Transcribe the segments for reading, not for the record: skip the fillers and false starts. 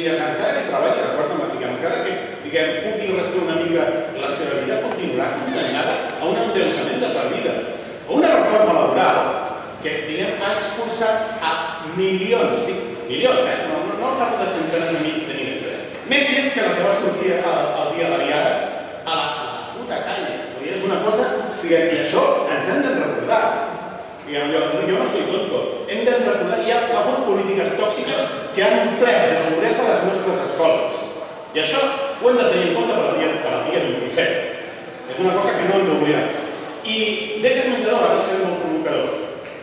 encara que treballi d'acord amb la encara que pugui refer una mica la seva vida, continuarà condemnada a un endeutament de per vida, a una reforma laboral que ha expulsat a milions, no parlo de centenars de milers, més gent que la que va sortir el dia de la Diada a la puta canya. És una cosa que això ens hem de recordar. Jo no soy tonto. Hem de recordar que hi ha hagut polítiques tòxiques que han omplert de pobresa les nostres escoles. I això ho hem de tenir en compte per al dia 27. És una cosa que no hem d'oblidar. I beques menjador, ara seré molt provocador.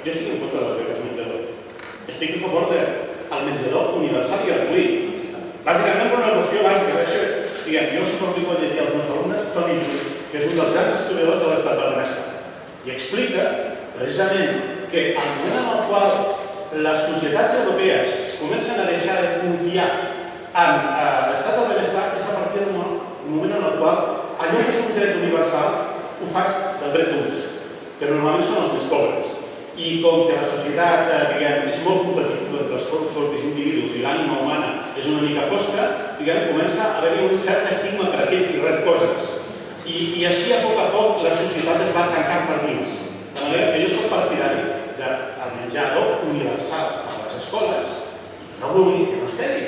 Jo estic en contra de les beques menjador. Estic a favor del menjador universal i gratuït. Bàsicament per una qüestió bàsica. Jo suposo que pot llegir als meus alumnes Toni Juny, que és un dels grans historiadors de l'estat del benestar. I explica precisament que al moment en el qual les societats europees comencen a deixar de confiar en l'estat del benestar és a partir del moment en el qual allò que és un dret universal ho fas del dret d'uns, que normalment són els més pobres. I com que la societat és molt competitiva entre els propis individus i l'ànima humana és una mica fosca, comença a haver-hi un cert estigma per aquell qui rep coses. I així, a poc la societat es va trencant per dins. De manera que jo soc partidari del menjador universal a les escoles, no vull que no es quedi,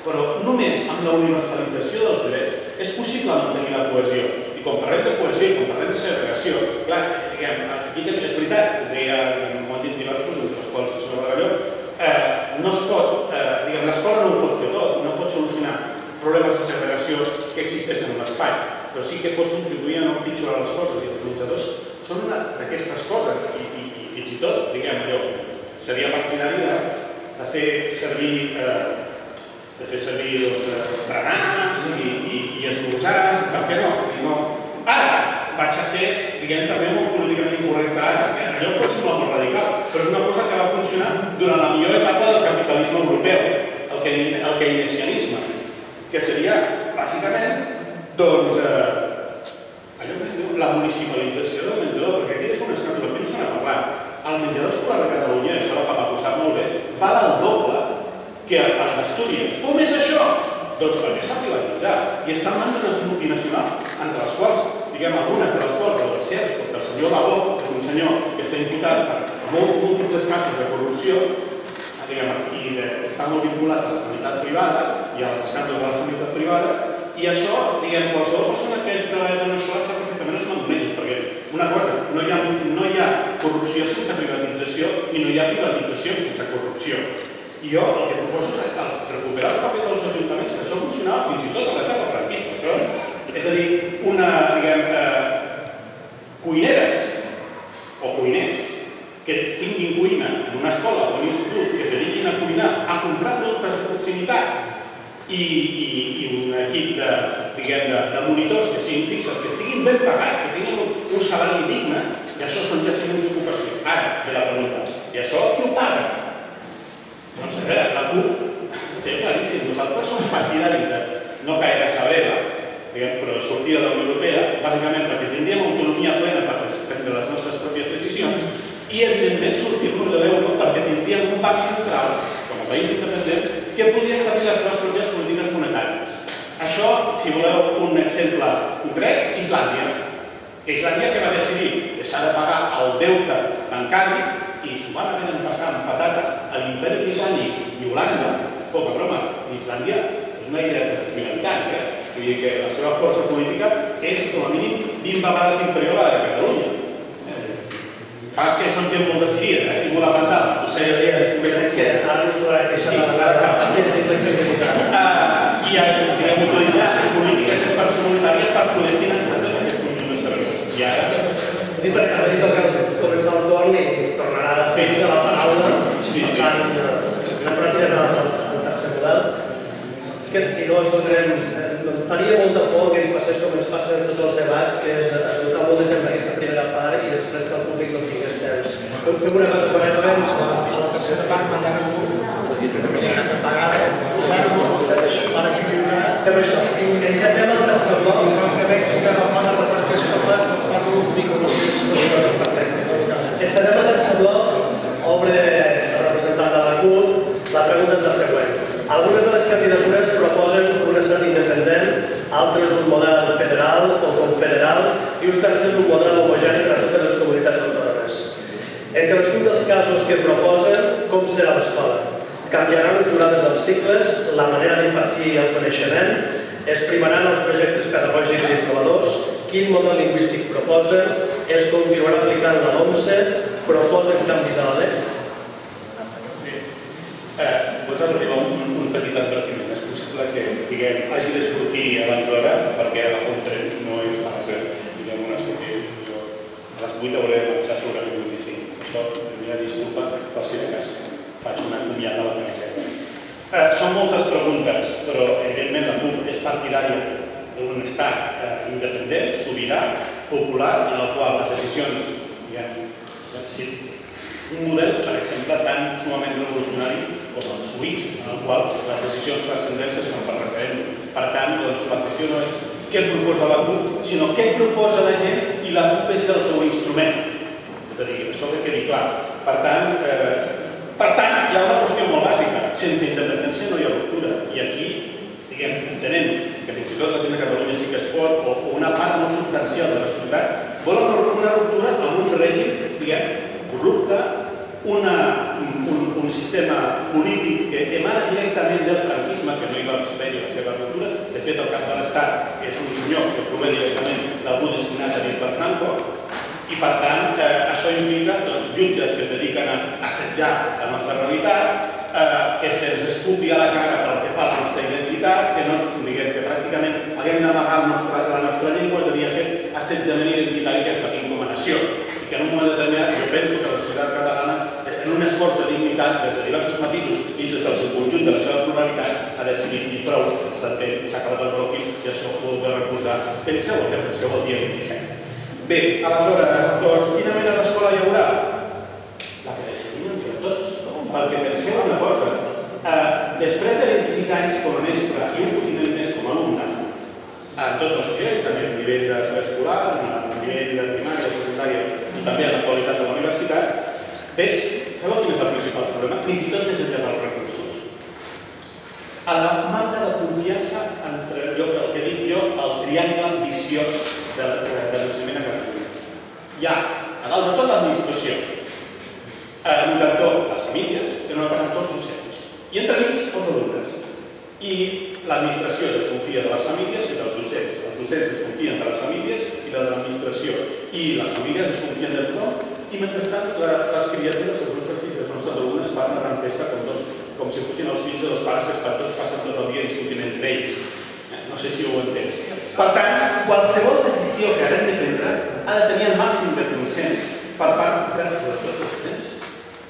però només amb la universalització dels drets és possible mantenir la cohesió. I quan parlem de cohesió i quan parlem de segregació, clar, aquí també és veritat, ho han dit diversos, entre els quals el senyor Bargalló, no es pot, l'escola no ho pot fer tot, no pot solucionar problemes de segregació que existeixen en l'espai, però sí que pot contribuir a no empitjorar les coses, i els menjadors són una d'aquestes coses, i fins i tot, allò, seria partidari de fer servir berenars i esmorzars, per què no? Ara vaig a ser, també molt políticament incorrecte ara, allò pot ser molt radical, però és una cosa que va funcionar durant la millor etapa del capitalisme europeu, el keynesianisme, que seria, bàsicament, doncs, allò que es diu la municipalització del menjador, perquè aquí és un escàndol, aquí no se n'ha parlat. El menjador escolar de Catalunya, això la FAPA ho sap molt bé, val el doble que a Astúries. Com és això? Doncs perquè s'ha privatitzat i està en mans d'unes multinacionals, entre les quals, algunes de les quals, del Xers, perquè el senyor Bagó és un senyor que està imputat per múltiples casos de corrupció i està molt vinculat a la sanitat privada i als escàndols de la sanitat privada, i això, qualsevol persona que hagi treballat en una escola sap perfectament els mandonejos, perquè una cosa, no hi ha corrupció sense privatització i no hi ha privatització sense corrupció. I jo el que proposo és recuperar el paper dels ajuntaments, que això funcionava fins i tot a l'etapa franquista. És a dir, cuineres o cuiners que tinguin cuina en una escola o en un institut, que es dediquin a cuinar, a comprar productes de proximitat i un equip de monitors que siguin fixes, que estiguin ben pagats, que tinguin un salari digne, i això són jaciments d'ocupació. Ara ve la pregunta, i això qui ho paga? Doncs a veure, la CUP té claríssim, nosaltres som partidaris de no caire a Sabrera, però de sortir de la Unió Europea, bàsicament perquè tindríem autonomia plena per prendre les nostres pròpies decisions i, evidentment, sortir-nos de l'euro perquè tindríem un banc central, com a país independent, que podria establir les seves pròpies polítiques monetàries. Això, si voleu un exemple concret, Islàndia. Islàndia que va decidir deixar de pagar el deute bancari i s'ho van haver d'empassar amb patates a l'imperi britànic i Holanda, poca broma, Islàndia és una idea de 300.000 habitants, vull dir que la seva força política és, com a mínim, 20 vegades inferior a la de Catalunya. Pas que són gent molt decidida i molt avantada. Ho sé, ja descobrirem que ara no es podrà queixar de la seva flexibilitat. I hem utilitzat polítiques extraordinàries per poder finançar tot aquest conjunt de serveis. I ara... Ho dic perquè ara li toca començar el torn i tornarà a fer de la paraula. Per tant, una pràctica del tercer model. És que si no esgotarem... Faria molta por que ens passés com ens passa en tots els debats, que és esgotar molt de temps aquesta primera part i després que el públic no tingués temps. Fem una cosa quan acabem... La tercera part mandant a tu, per equilibrar... Fem això. Encetem el tercer bloc. I com que veig que no pot repartir el plat, parlo un pico de Encetem el tercer bloc, obre el representant de la CUP. La pregunta és la següent. Algunes de les candidatures proposen un estat independent, altres un model federal o confederal i uns tercers un model homogeni per a totes les comunitats autònomes. En cadascun dels casos que proposen, com serà l'escola? Canviaran les durades dels cicles, la manera d'impartir el coneixement, es primaran els projectes pedagògics i innovadors, quin model lingüístic proposen, es continuarà aplicant la LOMSE, proposen canvis a la LEC. Voldria arribar un petit advertiment. És possible que hagi de sortir abans d'hora perquè a la font tren no és pas una sortida. A les 8 hauré de marxar segurament 25. Això, primera disculpa, per si de cas faig una comiada a la meva. Són moltes preguntes, però evidentment la CUP és partidària d'un estat independent, sobirà, popular, en el qual les decisions, un model, per exemple, tan sumament revolucionari com el suís, en el qual les decisions transcendents són per referèndum. Per tant, la qüestió no és què proposa la CUP, sinó què proposa la gent i la CUP és el seu instrument. És a dir, això que quedi clar. Per tant, hi ha una qüestió molt bàsica. Sense independència no hi ha ruptura. I aquí, entenem que fins i tot la gent de Catalunya sí que es pot, o una part molt substancial de la societat, volen una ruptura amb un règim, corrupte, un sistema polític que emana directament del franquisme, que no hi va haver la seva ruptura. De fet, el cap de l'Estat és un senyor que prové directament d'algú designat a dit per Franco, i per tant, això implica que els jutges que es dediquen a assetjar la nostra realitat, que se'ns escupi a la cara pel que fa a la nostra identitat, que pràcticament haguem d'amagar la nostra llengua, és a dir, aquest assetjament identitari que patim com a nació. I que en un moment determinat, jo penso que la societat catalana, en un esforç de dignitat, des de diversos matisos i des del seu conjunt de la seva pluralitat, ha decidit dir prou, perquè s'ha acabat el bloqui i això ho heu de recordar. Penseu el que penseu el dia 27. Bé, aleshores, quina mena d'escola hi haurà? La que decidim entre tots. Perquè penseu una cosa, després de 26 anys com a mestre i un fotinet més com a alumne, en tots els nivells, a nivell de preescolar, a nivell de primària, secundària i també a la qualitat de la universitat, veig, sabeu quin és el principal problema? Fins i tot més enllà dels recursos. A la manca de confiança entre el que dic jo, el triangle ambiciós de l'ensenyament a Catalunya. Hi ha, a dalt de tot, l'administració, en un cantó les famílies, en un altre cantó els docents, i entremig els alumnes. I l'administració desconfia de les famílies i dels docents. Els docents desconfien de les famílies i de l'administració. I les famílies desconfien de tothom. I mentrestant, les criatures, els nostres fills, els nostres alumnes fan una gran festa com si fossin els fills dels pares que passen tot el dia discutint entre ells. No sé si ho entens. Per tant, qualsevol decisió que haguem de prendre ha de tenir el màxim de consens per part de tots els docents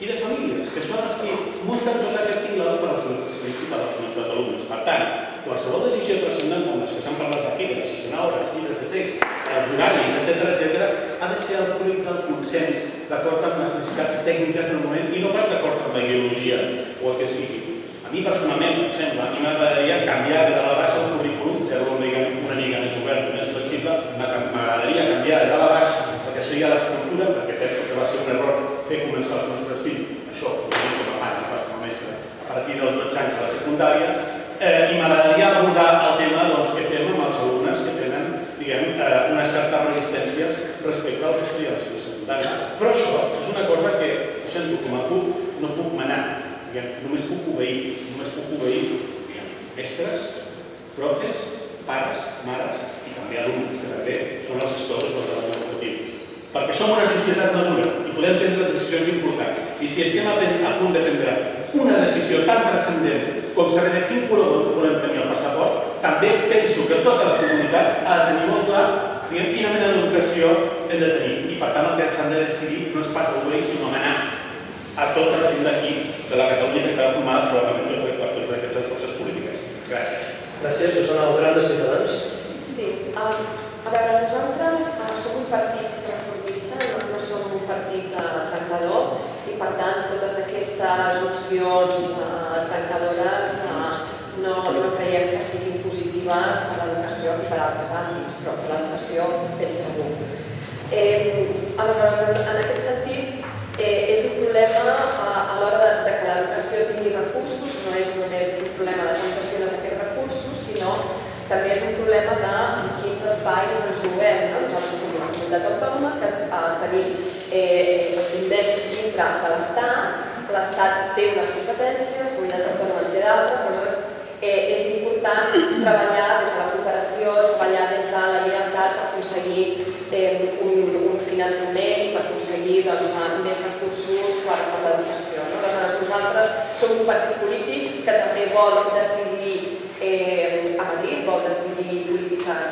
i de famílies, que són els que munten tot aquest tinglado per als nostres alumnes. Per tant, qualsevol decisió transcendent, com les que s'han parlat aquí, de les 6 hores, llibres de text, els horaris, etc., ha de ser el fruit del consens, d'acord amb les necessitats tècniques del moment i no pas d'acord amb la ideologia o el que sigui. A mi personalment, em sembla, a mi m'agradaria canviar de la base el currículum, fer-lo una mica més obert, més flexible, m'agradaria canviar de la base el que seria l'estructura, perquè penso que va ser un error fer començar els nostres fills, això, com a pare, pas com a mestre, a partir dels 12 anys de la secundària, i m'agradaria abordar el tema que fem amb els alumnes que tenen, unes certes resistències respecte al que seria la secundària. Però això és una cosa que, ho sento, com a CUP, no puc manar, només puc obeir, mestres, profes, pares, mares i també alumnes, que també són els gestors del treball educatiu. Perquè som una societat madura i podem prendre decisions importants. I si estem a punt de prendre una decisió tan transcendent com saber de quin color volem tenir el passaport, també penso que tota la comunitat ha de tenir molt clar quina mena d'educació hem de tenir. I per tant el que s'han de decidir no és pas obeir, sinó manar a tota la gent d'aquí, de la Catalunya que estarà formada probablement per totes aquestes forces polítiques. Gràcies. Gràcies, Susana Beltrán, de Ciutadans. Sí, a veure, nosaltres som un partit reformista, no som un partit trencador i per tant totes aquestes opcions trencadores no creiem que siguin positives per a l'educació i per a altres àmbits, però per l'educació ben segur. Aleshores, en aquest sentit, és un problema a l'hora que l'educació tingui recursos, no és només un problema també és un problema de en quins espais ens movem. Nosaltres som una comunitat autònoma que estem dintre de l'Estat, l'Estat té unes competències, la comunitat autònoma en té d'altres, aleshores és important treballar des de la cooperació, treballar des de la lleialtat per aconseguir un finançament i per aconseguir més recursos per a l'educació. Aleshores, nosaltres som un partit polític que també vol decidir a Madrid, vol decidir polítiques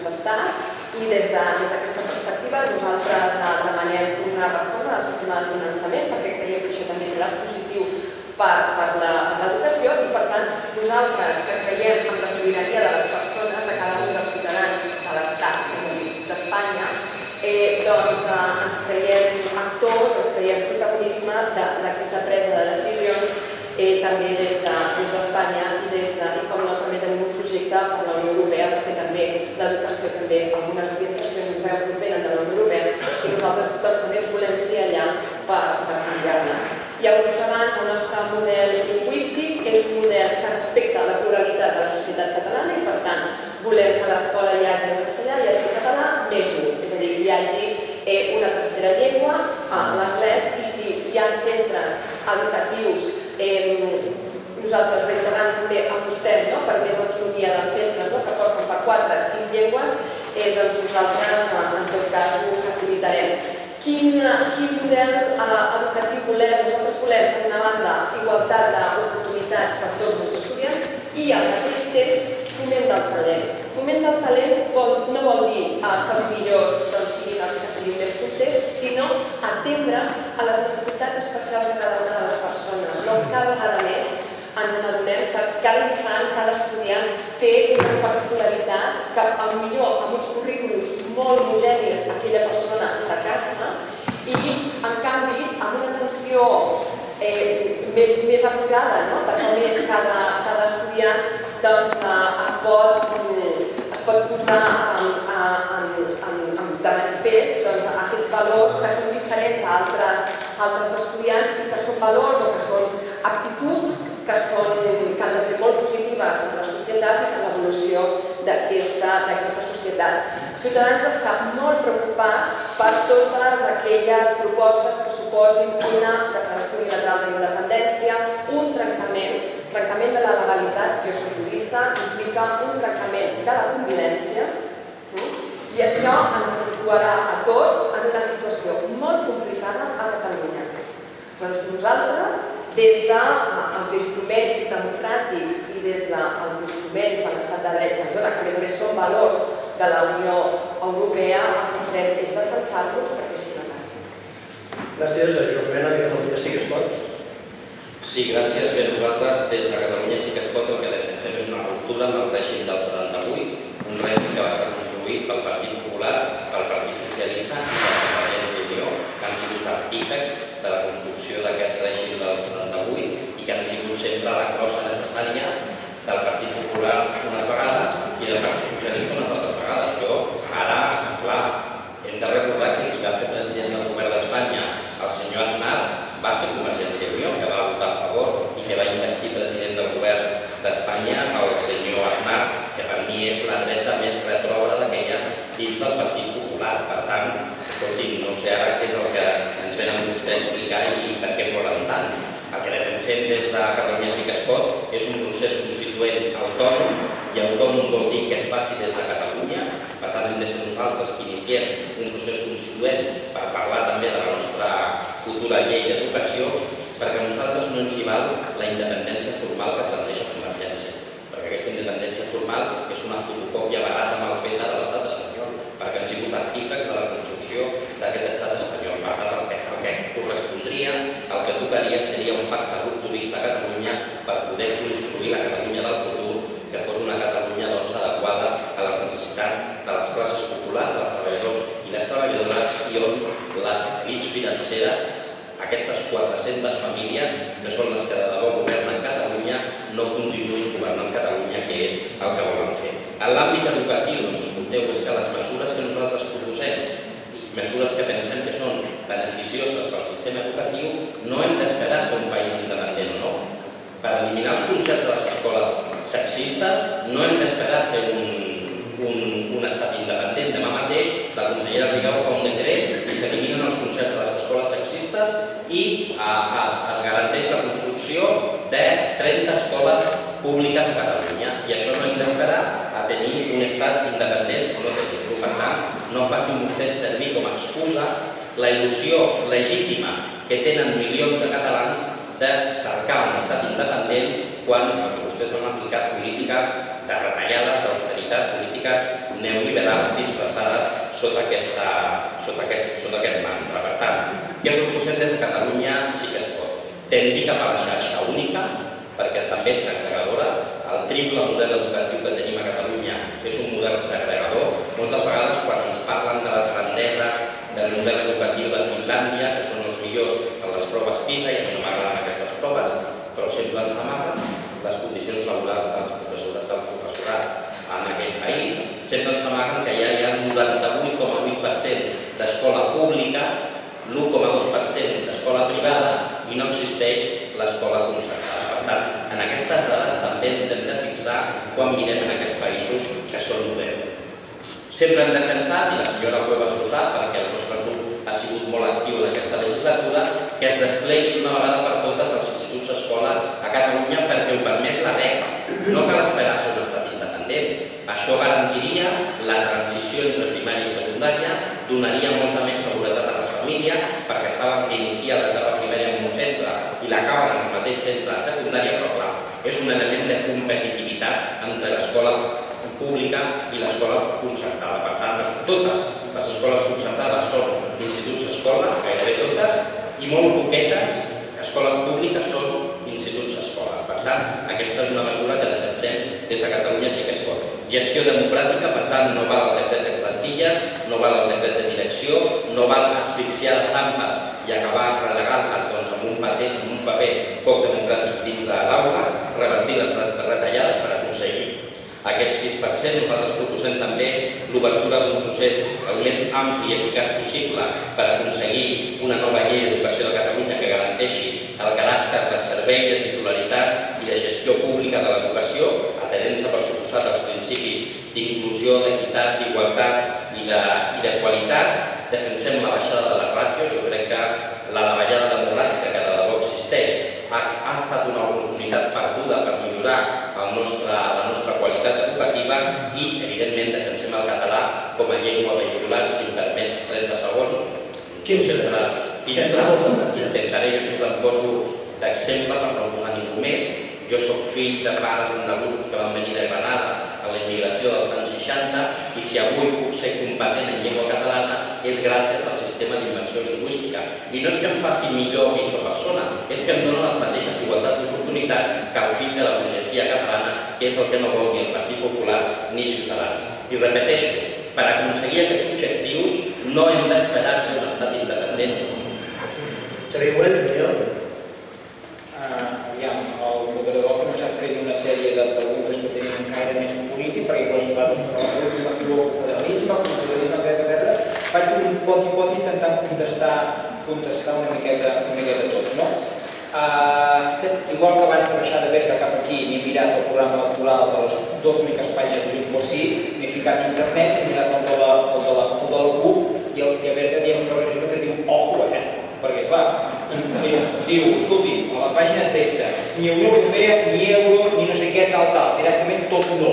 d'estat, i des d'aquesta perspectiva nosaltres demanem una reforma del sistema de finançament perquè creiem que això també serà positiu per l'educació i, per tant, nosaltres que creiem en la sobirania de les persones, de cada un dels ciutadans de l'Estat, és a dir, d'Espanya, doncs ens creiem actors, ens creiem protagonisme d'aquesta presa de decisions també des d'Espanya i com no, també tenim un projecte per la Unió Europea perquè també l'educació, també algunes orientacions ens venen de la Unió Europea i nosaltres també volem ser allà per canviar-les. Ja ho he dit abans, el nostre model lingüístic és un model que respecta la pluralitat de la societat catalana i, per tant, volem que a l'escola hi hagi el castellà, hi hagi el català, més un. És a dir, hi hagi una tercera llengua, l'anglès, i si hi ha centres educatius, nosaltres veterans també apostem per més autonomia dels centres, que aposten per 4 o 5 llengües, doncs nosaltres en tot cas ho facilitarem. Quin model educatiu volem? Nosaltres volem, per una banda, igualtat d'oportunitats per tots els estudiants i, al mateix temps, foment del talent. Foment del talent no vol dir que els millors siguin els que siguin més punters, sinó atendre a les necessitats especials de cada una de les persones. Cada vegada més ens n'adonem que cada infant, cada estudiant té unes particularitats que potser amb uns currículums molt homogenis aquella persona fracassa i, en canvi, amb una atenció més acurada de com és cada estudiant, doncs es pot posar de manifest aquests valors que són diferents a altres estudiants i que són valors o que són aptituds que han de ser molt positives per a la societat i per l'evolució d'aquesta societat. Ciutadans està molt preocupat per totes aquelles propostes que suposin una declaració unilateral d'independència, un trencament de la legalitat, jo soc jurista, implica un trencament de la convivència i això ens situarà a tots en una situació molt complicada a Catalunya. Nosaltres, des dels instruments democràtics i des dels instruments de l'estat de dret, que a més a més són valors de la Unió Europea, el que farem és defensar-los perquè així no passi. Gràcies, Josep, de Catalunya Sí que es pot. Sí, gràcies. Bé, nosaltres des de Catalunya Sí que es pot el que defensem és una ruptura amb el règim del 78, un règim que va estar construït pel Partit Popular, pel Partit Socialista i per Convergència i Unió, que han sigut artífecs de la construcció d'aquest règim del 78 i que han sigut sempre la crossa necessària del Partit Popular unes vegades i del Partit Socialista unes altres vegades. Ara, clar, hem de recordar que qui va fer president del govern d'Espanya, el senyor Aznar, va ser Convergència i Unió, que va votar a favor i que va investir president del govern d'Espanya el senyor Aznar, que per mi és la dreta més retrògrada que hi ha dins del Partit Popular. Per tant, escolti'm, no sé ara què és el que ens venen vostès a explicar i per què ploren tant. El que defensem des de Catalunya Sí que es pot és un procés constituent autònom, i autònom vol dir que es faci des de Catalunya. Per tant, hem de ser nosaltres que iniciem un procés constituent per parlar també de la nostra futura llei d'educació, perquè a nosaltres no ens hi val la independència formal que planteja Convergència, perquè aquesta independència formal és una fotocòpia barata mal feta de l'estat espanyol, perquè han sigut artífecs de la construcció d'aquest estat espanyol. Per tant, el que correspondria, el que tocaria seria un pacte rupturista a Catalunya per poder construir la Catalunya del futur, que fos una Catalunya adequada a les necessitats de les classes populars, dels treballadors i les treballadores, i on les elits financeres, aquestes 400 famílies, que són les que de debò governen Catalunya, no continuïn governant Catalunya, que és el que volen fer. En l'àmbit educatiu, doncs escolteu, és que les mesures que nosaltres proposem, mesures que pensem que són beneficioses pel sistema educatiu, no hem d'esperar ser un país independent o no. Per eliminar els concerts de les escoles sexistes, no hem d'esperar a ser un estat independent. Demà mateix la consellera Rigau fa un decret i s'eliminen els concerts de les escoles sexistes i es garanteix la construcció de 30 escoles públiques a Catalunya. I això no hem d'esperar a tenir un estat independent o no tenir-lo. Per tant, no facin vostès servir com a excusa la il·lusió legítima que tenen milions de catalans de cercar un estat independent quan vostès han aplicat polítiques de retallades, d'austeritat, polítiques neoliberals disfressades sota aquest mantra. Per tant, què proposem des de Catalunya sí que es pot? Tendir cap a la xarxa única, perquè també és segregadora. El triple model educatiu que tenim a Catalunya és un model segregador. Moltes vegades, quan ens parlen de les grandeses del model educatiu de Finlàndia, que són els millors en les proves PISA, i a mi no m'agraden aquestes proves, però sempre ens amaguen les condicions laborals del professorat en aquell país. Sempre ens amaguen que ja hi ha el 98,8% d'escola pública, l'1,2% d'escola privada i no existeix l'escola concertada. Per tant, en aquestes dades també ens hem de fixar quan mirem en aquests països que són model. Sempre hem defensat, i la senyora Cuevas ho sap, perquè el nostre grup ha sigut molt actiu en aquesta legislatura, que es desplegui d'una vegada per totes els instituts escola a Catalunya perquè ho permet la LEC. No cal esperar a ser un estat independent. Això garantiria la transició entre primària i secundària, donaria molta més seguretat a les famílies, perquè saben que inicia l'etapa primària en un centre i l'acaben en el mateix centre a secundària, però clar, és un element de competitivitat entre l'escola pública i l'escola concertada. Per tant, totes les escoles concertades són instituts escola, gairebé totes, i molt poquetes escoles públiques són instituts escoles. Per tant, aquesta és una mesura que defensem des de Catalunya sí que es pot. Gestió democràtica, per tant, no val el decret de plantilles, no val el decret de direcció, no val asfixiar les AMPAs i acabar relegant-les amb un paper poc democràtic dins de l'aula, revertir les retallades per aconseguir aquest 6%. Nosaltres proposem també l'obertura d'un procés el més ampli i eficaç possible per aconseguir una nova llei d'educació de Catalunya que garanteixi el caràcter de servei, de titularitat i de gestió pública de l'educació, atenent-se per suposat als principis d'inclusió, d'equitat, d'igualtat i de qualitat. Defensem la baixada de les ràtios. Jo crec que la davallada demogràfica que de debò existeix ha estat una oportunitat perduda per millorar la nostra qualitat educativa i, evidentment, defensem el català com a llengua vehicular. Si em permets 30 segons. 15. Intentaré, jo sempre em poso d'exemple per no posar ningú més. Jo soc fill de pares andalusos que van venir de Granada a la immigració dels anys 60 i si avui puc ser competent en llengua catalana és gràcies al sistema d'immersió lingüística. I no és que em faci millor o pitjor persona, és que em dona les mateixes igualtats d'oportunitats que el fill de la burgesia catalana, que és el que no vol ni el Partit Popular ni Ciutadans. I repeteixo, per aconseguir aquests objectius no hem d'esperar ser un estat independent. Xavier Güell, Aviam, el moderador ha començat fent una sèrie de preguntes que tenien un caire més polític, perquè el federalisme, etc. Faig un pot intentant contestar una miqueta tot, no? Igual que abans de baixar de Berga cap aquí m'he mirat el programa electoral de les dues úniques pàgines de Junts pel Sí, m'he ficat a internet, he mirat el de la CUP i a Berga hi ha una organització que diu ojo, perquè clar, diu, escolti, a la pàgina 13, ni Unió Europea, ni euro, ni no sé què, tal, directament tot no.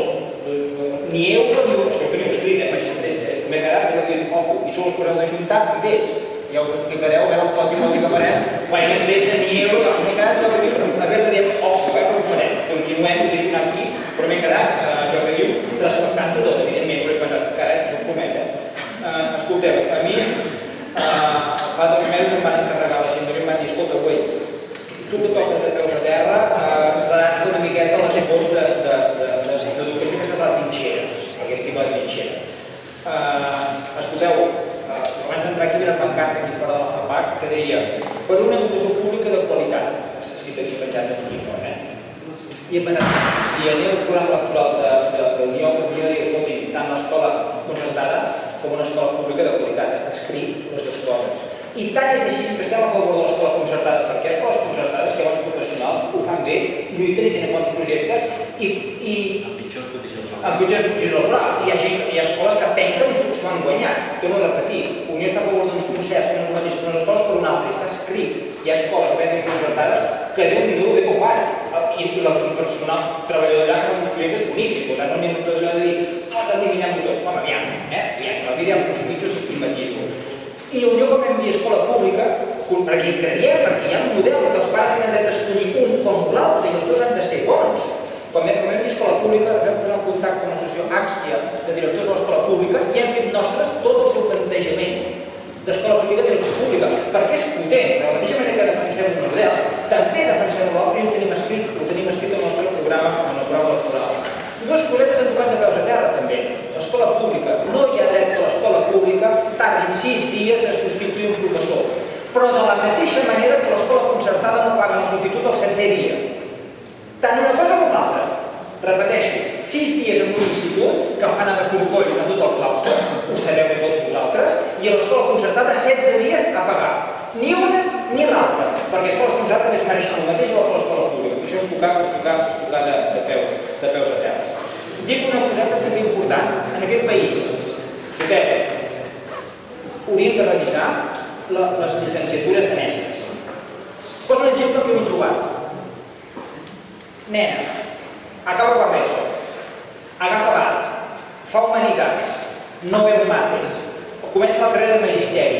Ni euro, ni euro, això teniu escrit, pàgina 13, m'he quedat, que dius, ojo, i sols us heu d'ajuntar i veig. Ja us ho explicareu, a veure el pot que farem, pàgina 13, ni euro, m'he quedat, allò que dius, a veure, diem, ojo, però ho farem, continuem, ho deixo anar aquí, però m'he quedat, allò que dius, respectant-ho tot, evidentment, però he pensat, carai, això ho promet, Escolteu, a mi, fa 2 mesos em van encarregar la gent, em van dir, escolta, güey, tu que toques de peus a terra, redacta una miqueta les pors d'educació que estàs a la trinxera, aquest tipus de trinxera. Escolteu, abans d'entrar aquí una pancarta aquí fora de la FAPAC que deia per una educació pública de qualitat, està escrit aquí penjat en aquí fora, i hem anat, si aneu al programa electoral de Unió, escolti, tant l'escola concertada com una escola pública de qualitat, està escrit les dues coses. I tant és així que estem a favor de l'escola concertada, perquè escoles concertades que abans professionals ho fan bé, lluiten i tenen bons projectes i amb pitjor condició laboral. Hi ha escoles que penquen i s'ho han guanyat. Torno a repetir, Unió està a favor d'uns concerts que no es mateixos que les escoles per un altre, està escrit. Hi ha escoles ben concertades que Déu-n'hi-do bé que ho fan. I el personal treballador allà que ens clients és boníssim. Per tant, no anem tot allò de dir tot eliminem-ho tot. Home, aviam, la vida amb els mitjos i climatisme. I potser com hem dit escola pública, perquè hi creiem, perquè hi ha un model que els pares tenen dret d'escollir un com l'altre i els dos han de ser bons. Quan hem dit escola pública, ens vam posar en contacte amb l'associació Àxia de directors de l'escola pública i hem fet nostres tot el seu plantejament d'escola pública i direcció pública, perquè és potent. De la mateixa manera que defensem un model, també defensem l'altre i ho tenim escrit al nostre programa, en el programa electoral. Dues cosetes educats de peus a terra, també. L'escola pública. No hi ha dret que l'escola pública tardin 6 dies a substituir un professor. Però de la mateixa manera que l'escola concertada no paga el substitut al sencer dia. Tant una cosa com l'altra. Repeteixo, 6 dies en un institut que fan anar de corcoll a tot el claustre, ho sabeu tots vosaltres, i a l'escola concertada 16 dies a pagar. Ni una ni l'altra, perquè escoles concertades també es mereixen el mateix igual que l'escola pública. Això és tocar de peus a terra. Dic una coseta sempre important. En aquest país, hauríem de revisar les llicenciatures de mestres. Poso un exemple que ho he trobat. Nena, acaba quart d'ESO, agafa bat, fa humanitats, no veu mates, comença la carrera de magisteri.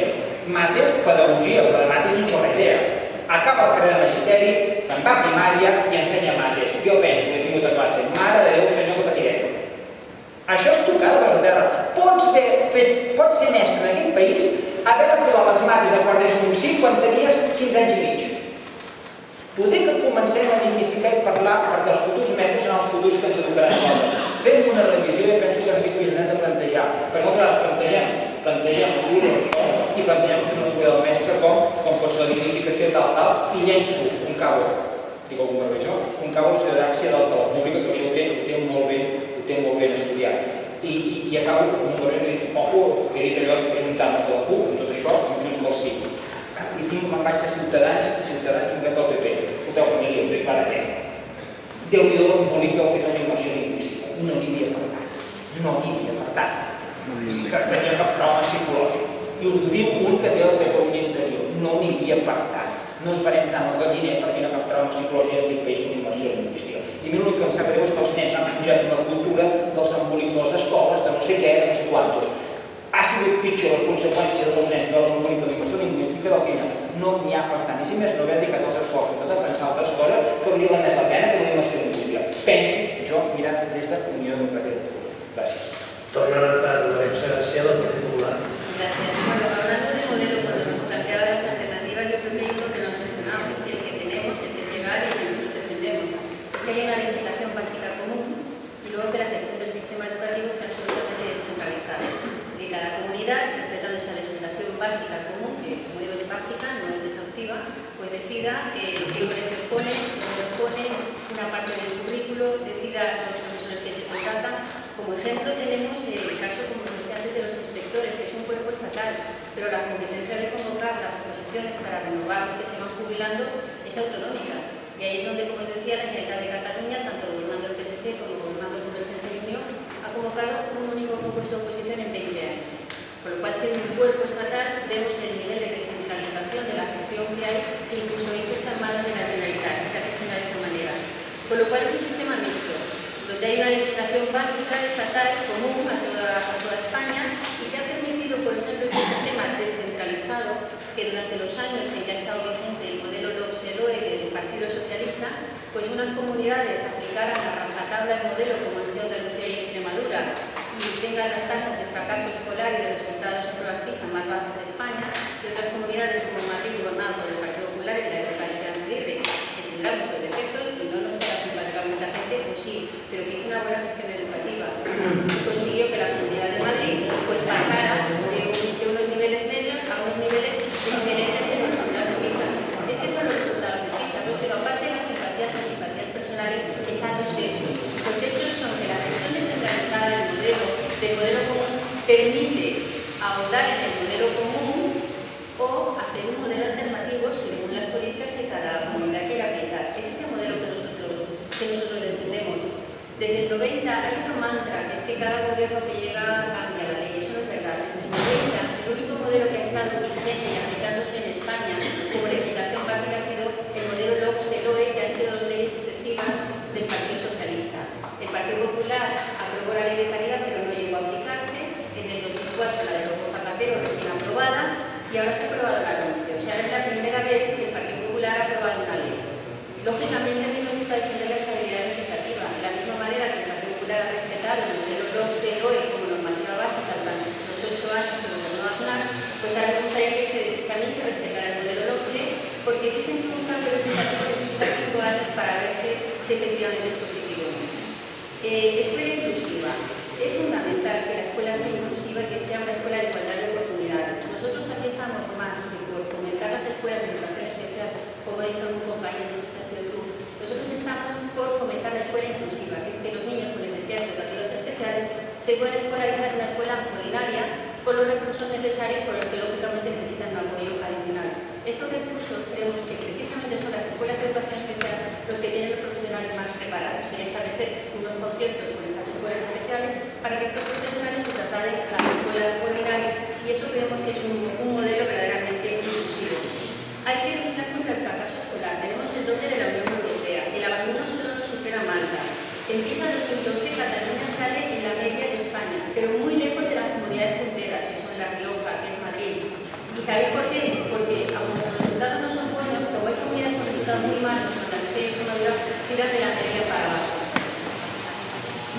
Mates, pedagogia, però de mates no té res idea. Acaba la carrera de magisteri, se'n va a primària i ensenya mates. Jo penso, he tingut a classe, mare de Déu, senyor, que patirem. Això és tocar de la terra. Pots ser mestre en aquest país, haver d'aprovar les mates de quart d'ESO un 5 quan tenies 15 anys i mig. Poder que comencem a dignificar i parlar perquè els futurs mestres són els futurs que ens educaran. Fem una revisió i penso que en aquest país hem de plantejar. Per moltes vegades plantegem els llibres i plantegem una figura del mestre com pot ser la dignificació tal, i llenço un cabo, dic algun barbejo, un cabo a la ciutadància de la pública, que això ho té molt ben estudiat. I acabo amb un barbejo i dic, ojo, he dit allò que ajuntar-nos de la CUP, amb tot això, amb Junts pel Sí. I tinc me'n vaig a Ciutadans un cap del PP. Escolteu, família, us dic ara què? Déu-n'hi-do l'embolic que heu fet una immersió lingüística. No n'hi havia apartat. No n'hi havia apartat. Que tenia cap trauma psicològic. I us ho diu un que té el Catalunya Interior. No n'hi havia apartat. No esperem tant el galliner perquè no cap trauma psicològic en aquest país d'una immersió lingüística. I a mi l'únic que em sap greu és que els nens han pujat una cultura dels embolics a les escoles, de no sé què, de no sé quantos. Ha sigut pitjor la conseqüència dels nens de l'embolic de la immersió lingüística del que no n'hi ha per tant. I si més no haver dedicat els esforços a defensar altres coses que valien més la pena que una immersió lingüística. Penso, jo, mirat des de Unió Democràtica. Gràcies. Torna a la José García del Partit Popular. Gracias. Bueno, hablando de modelo, cuando nos planteaba las alternativas, yo creo que hay uno que no hemos mencionado, que es el que tenemos, el que es legal y el que nosotros defendemos. Es que hay una legislación básica común y luego que la gestión del sistema educativo está absolutamente descentralizada. Y cada comunidad, respetando esa legislación básica común, que como digo es básica, no es exhaustiva, pues decida qué colegios pone, dónde pone, una parte del currículo, decida los profesores que se contratan. Como ejemplo tenemos el caso, como decía antes, de los inspectores, que es un cuerpo estatal, pero la competencia de convocar las oposiciones para renovar los que se van jubilando es autonómica. Y ahí es donde, como os decía, la Generalitat de Cataluña, tanto gobernando el PSC como gobernando Convergencia y Unión, ha convocado un único concurso de oposición en 20 años. Por lo cual, siendo un cuerpo estatal, vemos el nivel de descentralización de la gestión que hay, que incluso esto está en manos de la Generalitat, que se ha gestionado de esta manera. Por lo cual es un sistema mixto, donde hay una legislación básica estatal común a toda España y que ha permitido, por ejemplo, este sistema descentralizado que durante los años en que ha estado vigente el modelo LOPS-LOE del Partido Socialista, pues unas comunidades aplicaran a rajatabla el modelo como han sido Andalucía y Extremadura y tengan las tasas de fracaso escolar y de resultados en pruebas PISA más bajas de España, y otras comunidades como Madrid, gobernado por el Partido Popular en la época de Jan Aguirre, que tendrá muchos defectos y no nos para simpatizar mucha gente, pues sí, pero que hizo una buena gestión educativa y consiguió que la Comunidad de Madrid pues pasara de unos niveles medios a unos niveles diferentes en los resultados de PISA. Estos son los resultados de PISA, pues digo, aparte de las simpatías personales, están los hechos. Los hechos son que la gestión descentralizada del modelo común permite ahondar en el modelo común o hacer un modelo alternativo según las políticas que cada comunidad quiera aplicar. Ese es el modelo que nosotros defendemos. Desde el 90 hay otro mantra, que es que cada gobierno que llega cambia la ley. Eso no es verdad. Desde el 90, el único modelo que ha estado vigente y aplicándose en España como legislación básica ha sido el modelo LOCSE-LOE, que han sido dos leyes sucesivas del Partido Socialista. El Partido Popular aprobó la ley de paridad, pero no llegó a aplicarse. En el 2004 la dejó Zapatero recién aprobada y ahora se ha aprobado la LOMCE. O sea, es la primera vez que el Partido Popular ha aprobado una ley. Lógicamente, a mí me gusta defender la estabilidad legislativa, de la misma manera que el Partido Popular ha respetado el modelo LOCSE-LOE como normativa básica durante los 8 años que gobernó Aznar, pues ahora me gustaría que también se respetara el modelo LOCSE, porque dicen que un cambio legislativo necesita 5 años para ver si efectivamente es positivo. Escuela inclusiva. Es fundamental que la escuela sea inclusiva y que sea una escuela de igualdad de oportunidades. Nosotros aquí estamos más que por fomentar las escuelas de educación especial, como ha dicho un compañero, no sé si ha sido tú. Nosotros estamos por fomentar la escuela inclusiva, que es que los niños con necesidades educativas especiales se pueden escolarizar en una escuela ordinaria con los recursos necesarios por los que lógicamente necesitan un apoyo adicional. Estos recursos creemos que precisamente son las escuelas de educación especial los que tienen los profesionales más preparados. Sería establecer unos conciertos con estas escuelas especiales para que estos profesionales se trasladen a las escuelas ordinarias, y eso creemos que es un modelo verdaderamente inclusivo. Hay que luchar contra el fracaso escolar. Tenemos el doble de la Unión Europea. El abandono solo nos supera Malta. Empieza en 2012, Cataluña sale en la media de España, pero muy lejos de las comunidades punteras, que son La Rioja, que es Madrid. ¿Y sabéis por qué? Porque aunque los resultados no son buenos, como hay comunidades con resultados muy malos, con la experiencia tiran de la media para abajo.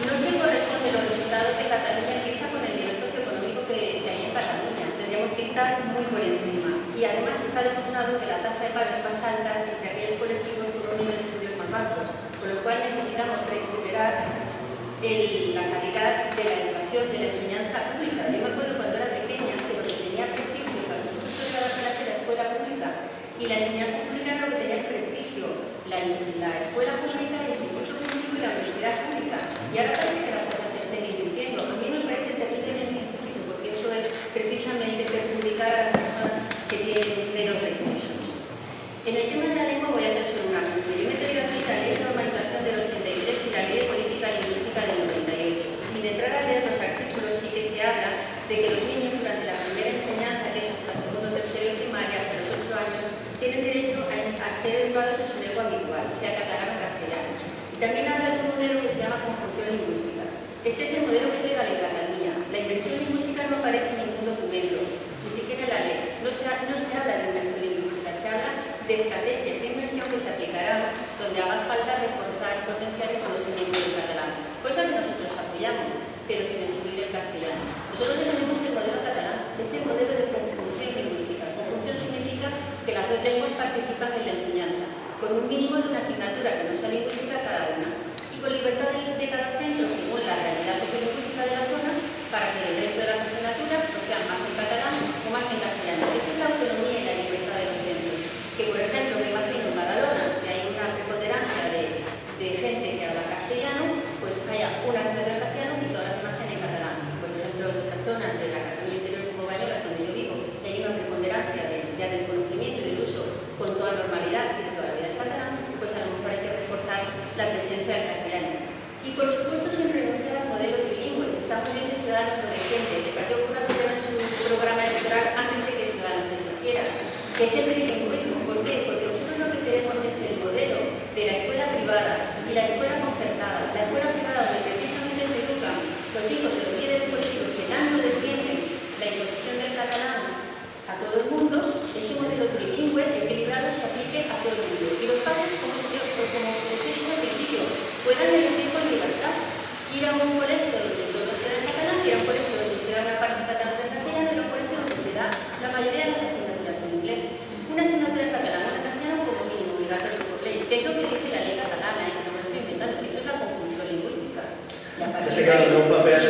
No se corresponden los resultados de Cataluña quizá con el nivel socioeconómico que hay en Cataluña. Tendríamos que estar muy por encima. Y además está demostrado que la tasa de paro es más alta entre aquellos colectivos con un nivel de estudios más bajos, con lo cual necesitamos recuperar la calidad de la educación, de la enseñanza pública. Yo me acuerdo cuando era pequeña que lo que tenía prestigio para el profesor de la clase era la escuela pública, y la enseñanza pública es lo que tenía el prestigio, la escuela pública, el instituto público y la universidad pública. Y ahora parece que las cosas se estén invirtiendo. A mí me parece terriblemente injusto, porque eso es precisamente perjudicar a las personas que tienen menos recursos. En el tema de la lengua voy a hacer solo una cosa. Yo me he traído aquí la ley de normalización del 83 y la ley de política lingüística del 98. Y sin entrar a leer los artículos, sí que se habla de que los niños durante la primera enseñanza, que es hasta segundo, tercero y primaria, hasta los 8 años, tienen derecho a ser educados en su lengua habitual, sea catalán o castellano. Y también habla de un modelo que se llama conjunción lingüística. Este es el modelo que es legal en Cataluña. La inversión lingüística no aparece en ningún documento, ni siquiera en la ley. No se habla de inversión lingüística, se habla de estrategias de inversión que se aplicarán donde haga falta reforzar y potenciar el conocimiento del catalán, cosa que nosotros apoyamos, pero sin excluir el castellano. Nosotros tenemos el modelo catalán, es el modelo de conjunción lingüística. Conjunción significa que las dos lenguas participan en la enseñanza, con un mínimo de una asignatura que no sea lingüística cada una, y con libertad de cada centro según la realidad sociolingüística de la zona, para que el resto de las asignaturas pues sean más en catalán o más en castellano. Esta es la autonomía y la libertad de los centros. Que, por ejemplo, me imagino en Badalona, que hay una preponderancia de gente que habla castellano, pues haya una asignatura en castellano y todas las demás sean en catalán. Y, por ejemplo, en otras zonas de la Cataluña interior como Bañolas, donde yo vivo, y hay una preponderancia ya del conocimiento y del uso con toda normalidad y de toda la vida del catalán, pues a lo mejor hay que reforzar la presencia del castellano. Y, por supuesto, sin renunciar al modelo trilingüe, que está muy bien de Ciudadanos, por ejemplo. El Partido Popular en su programa electoral antes de que Ciudadanos existiera, que es el trilingüismo. ¿Por qué? Porque nosotros lo que queremos es que el modelo de la escuela privada y la escuela concertada, la escuela privada donde precisamente se educan los hijos de los líderes políticos que tanto defienden la imposición del catalán a todo el mundo, ese modelo trilingüe equilibrado se aplique a todo el mundo. Y los padres, como les he dicho al principio, puedan elegir con libertad, ir a un colegio donde todo sea en catalán, ir a un colegio donde se da una parte catalán en castellano, y a un colegio donde se da la mayoría de las asignaturas en inglés. Una asignatura en catalán o en castellano como mínimo obligatorio por ley, que es lo que dice la ley catalana, y que no me lo estoy inventando, que esto es la conjunción lingüística. Ya sé que en un paper